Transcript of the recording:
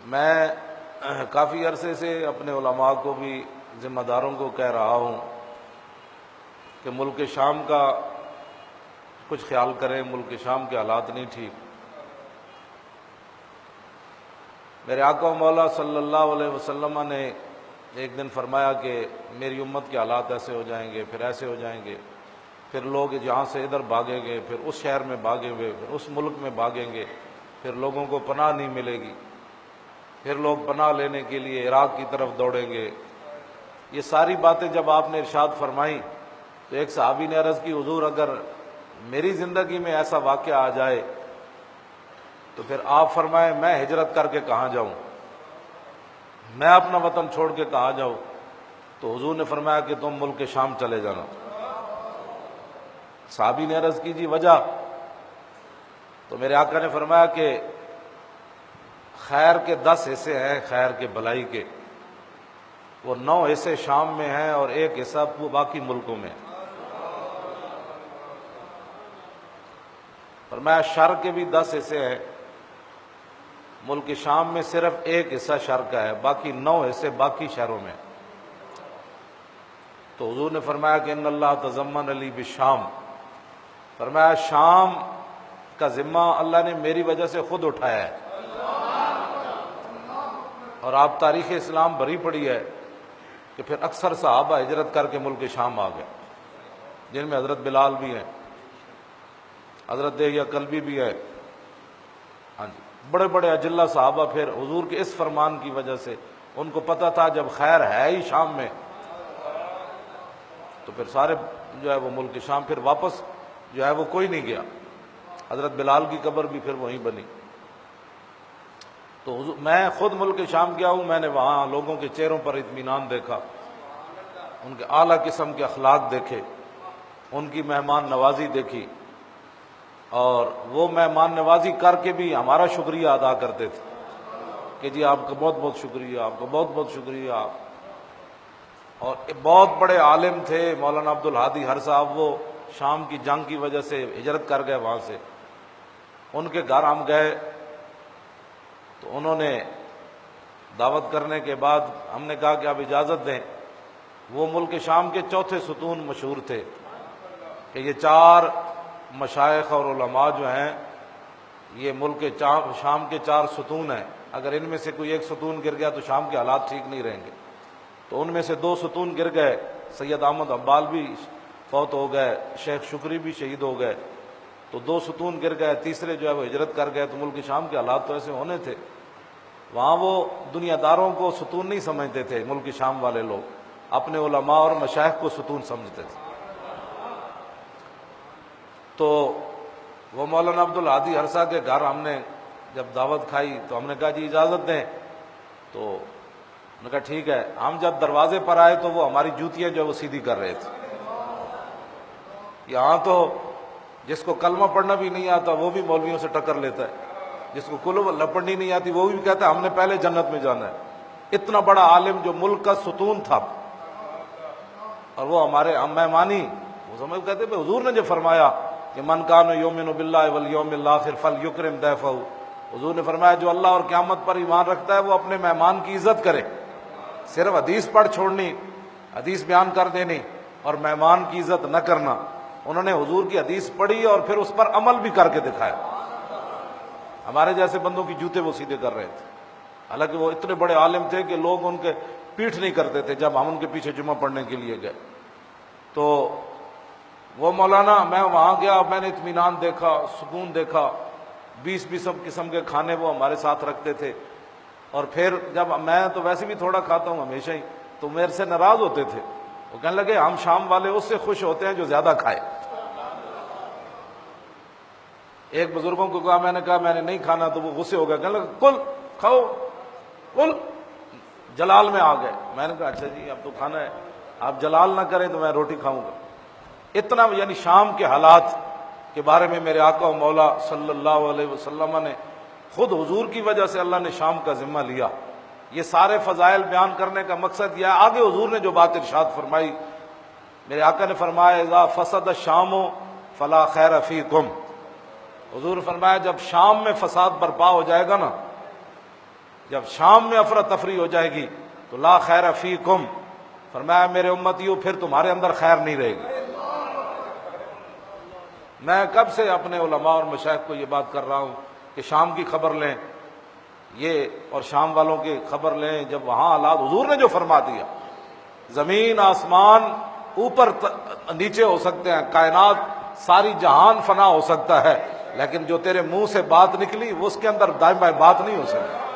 میں کافی عرصے سے اپنے علماء کو بھی ذمہ داروں کو کہہ رہا ہوں کہ ملک شام کا کچھ خیال کریں، ملک شام کے حالات نہیں ٹھیک۔ میرے آقا و مولا صلی اللہ علیہ وسلم نے ایک دن فرمایا کہ میری امت کے حالات ایسے ہو جائیں گے، پھر ایسے ہو جائیں گے، پھر لوگ جہاں سے ادھر بھاگیں گے، پھر اس شہر میں بھاگیں گے، پھر اس ملک میں بھاگیں گے، پھر لوگوں کو پناہ نہیں ملے گی، پھر لوگ پناہ لینے کے لیے عراق کی طرف دوڑیں گے۔ یہ ساری باتیں جب آپ نے ارشاد فرمائیں تو ایک صحابی نے عرض کی، حضور اگر میری زندگی میں ایسا واقعہ آ جائے تو پھر آپ فرمائیں میں ہجرت کر کے کہاں جاؤں، میں اپنا وطن چھوڑ کے کہاں جاؤں؟ تو حضور نے فرمایا کہ تم ملک شام چلے جانا۔ صحابی نے عرض کی جی وجہ؟ تو میرے آقا نے فرمایا کہ خیر کے 10 حصے ہیں، خیر کے بھلائی کے، وہ 9 حصے شام میں ہیں اور 1 حصہ باقی ملکوں میں۔ فرمایا شر کے بھی 10 حصے ہیں، ملک شام میں صرف 1 حصہ شر کا ہے، باقی 9 حصے باقی شہروں میں۔ تو حضور نے فرمایا کہ ان اللہ تضمن علی بالشام، فرمایا شام کا ذمہ اللہ نے میری وجہ سے خود اٹھایا ہے۔ اور آپ تاریخ اسلام بھری پڑی ہے کہ پھر اکثر صحابہ ہجرت کر کے ملک شام آ گئے، جن میں حضرت بلال بھی ہیں، حضرت دہیہ کلبی بھی ہے، ہاں جی، بڑے بڑے اجلہ صحابہ پھر حضور کے اس فرمان کی وجہ سے ان کو پتہ تھا جب خیر ہے ہی شام میں تو پھر سارے جو ہے وہ ملک شام، پھر واپس جو ہے وہ کوئی نہیں گیا۔ حضرت بلال کی قبر بھی پھر وہیں بنی۔ تو میں خود ملک شام گیا ہوں، میں نے وہاں لوگوں کے چہروں پر اطمینان دیکھا، ان کے اعلیٰ قسم کے اخلاق دیکھے، ان کی مہمان نوازی دیکھی، اور وہ مہمان نوازی کر کے بھی ہمارا شکریہ ادا کرتے تھے کہ جی آپ کا بہت بہت شکریہ، آپ کا بہت بہت شکریہ۔ اور بہت بڑے عالم تھے مولانا عبد الہادی ہر صاحب، وہ شام کی جنگ کی وجہ سے ہجرت کر گئے وہاں سے، ان کے گھر ہم گئے تو انہوں نے دعوت کرنے کے بعد ہم نے کہا کہ آپ اجازت دیں۔ وہ ملک شام کے 4تھے ستون مشہور تھے کہ یہ 4 مشائخ اور علماء جو ہیں یہ ملک شام کے 4 ستون ہیں، اگر ان میں سے کوئی ایک ستون گر گیا تو شام کے حالات ٹھیک نہیں رہیں گے۔ تو ان میں سے 2 ستون گر گئے، سید احمد حبال بھی فوت ہو گئے، شیخ شکری بھی شہید ہو گئے، تو 2 ستون گر گئے، تیسرے جو ہے وہ ہجرت کر گئے۔ تو ملک شام کے حالات تو ایسے ہونے تھے، وہاں وہ دنیا داروں کو ستون نہیں سمجھتے تھے، ملک شام والے لوگ اپنے علماء اور مشائخ کو ستون سمجھتے تھے۔ تو وہ مولانا عبد الہادی ہرسا کے گھر ہم نے جب دعوت کھائی تو ہم نے کہا جی اجازت دیں، تو انہوں نے کہا ٹھیک ہے۔ ہم جب دروازے پر آئے تو وہ ہماری جوتیاں جو وہ سیدھی کر رہے تھے۔ یہاں تو جس کو کلمہ پڑھنا بھی نہیں آتا وہ بھی مولویوں سے ٹکر لیتا ہے، جس کو کلمہ پڑھنی نہیں آتی وہ بھی کہتا ہے ہم نے پہلے جنت میں جانا ہے۔ اتنا بڑا عالم جو ملک کا ستون تھا، اور وہ ہمارے ہم مہمانی، وہ سمجھ کہتے ہیں حضور نے جو فرمایا کہ من کان یؤمن باللہ والیوم الآخر فلیکرم ضیفہ، حضور نے فرمایا جو اللہ اور قیامت پر ایمان رکھتا ہے وہ اپنے مہمان کی عزت کرے۔ صرف حدیث پڑھ چھوڑنی، حدیث بیان کر دینی اور مہمان کی عزت نہ کرنا، انہوں نے حضور کی حدیث پڑھی اور پھر اس پر عمل بھی کر کے دکھایا۔ ہمارے جیسے بندوں کی جوتے وہ سیدھے کر رہے تھے، حالانکہ وہ اتنے بڑے عالم تھے کہ لوگ ان کے پیٹھ نہیں کرتے تھے جب ہم ان کے پیچھے جمعہ پڑھنے کے لیے گئے۔ تو وہ مولانا، میں وہاں گیا، میں نے اطمینان دیکھا، سکون دیکھا، 20 قسم کے کھانے وہ ہمارے ساتھ رکھتے تھے۔ اور پھر جب میں تو ویسے بھی تھوڑا کھاتا ہوں ہمیشہ ہی، تو میرے سے ناراض ہوتے تھے، وہ کہنے لگے ہم شام والے اس سے خوش ہوتے ہیں جو زیادہ کھائے۔ ایک بزرگوں کو کہا، میں نے کہا میں نے نہیں کھانا، تو وہ غصے ہو گئے، کہنے لگا کل کھاؤ کل، جلال میں آ گئے۔ میں نے کہا اچھا جی اب تو کھانا ہے، آپ جلال نہ کریں تو میں روٹی کھاؤں گا۔ اتنا یعنی شام کے حالات کے بارے میں میرے آقا و مولا صلی اللہ علیہ وسلم نے خود حضور کی وجہ سے اللہ نے شام کا ذمہ لیا۔ یہ سارے فضائل بیان کرنے کا مقصد یہ ہے، آگے حضور نے جو بات ارشاد فرمائی، میرے آقا نے فرمایا اذا فسد الشام فلا خیر فیکم، حضور نے فرمایا جب شام میں فساد برپا ہو جائے گا نا، جب شام میں افراتفری ہو جائے گی تو لا خیر فیکم، فرمایا میرے امتیوں پھر تمہارے اندر خیر نہیں رہے گی۔ میں کب سے اپنے علماء اور مشائخ کو یہ بات کر رہا ہوں کہ شام کی خبر لیں، یہ اور شام والوں کی خبر لیں، جب وہاں حالات حضور نے جو فرما دیا، زمین آسمان اوپر نیچے ہو سکتے ہیں، کائنات ساری جہان فنا ہو سکتا ہے، لیکن جو تیرے منہ سے بات نکلی وہ اس کے اندر دائیں بائیں بات نہیں ہو سکتی۔